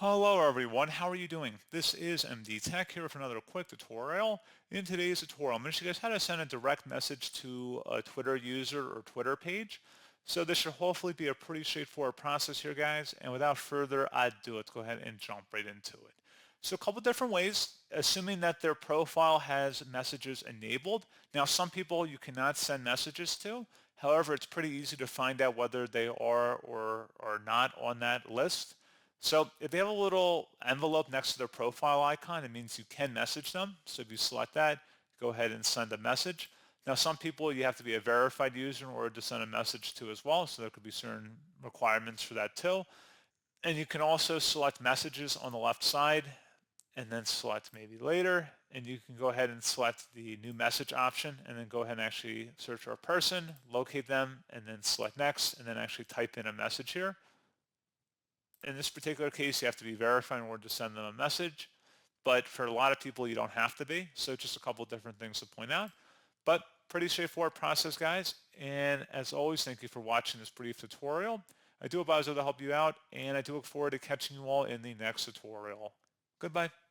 Hello everyone, how are you doing? This is MD Tech here with another quick tutorial. In today's tutorial, I'm going to show you guys how to send a direct message to a Twitter user or Twitter page. So this should hopefully be a pretty straightforward process here, guys. And without further ado, let's go ahead and jump right into it. So a couple different ways, assuming that their profile has messages enabled. Now, some people you cannot send messages to. However, it's pretty easy to find out whether they are or are not on that list. So if they have a little envelope next to their profile icon, it means you can message them. So if you select that, go ahead and send a message. Now, some people you have to be a verified user in order to send a message to as well. So there could be certain requirements for that too. And you can also select messages on the left side and then select maybe later. And you can go ahead and select the new message option and then go ahead and actually search for a person, locate them, and then select next, and then actually type in a message here. In this particular case, you have to be verified in order to send them a message. But for a lot of people, you don't have to be. So just a couple of different things to point out. But pretty straightforward process, guys. And as always, thank you for watching this brief tutorial. I do hope I was able to help you out, and I do look forward to catching you all in the next tutorial. Goodbye.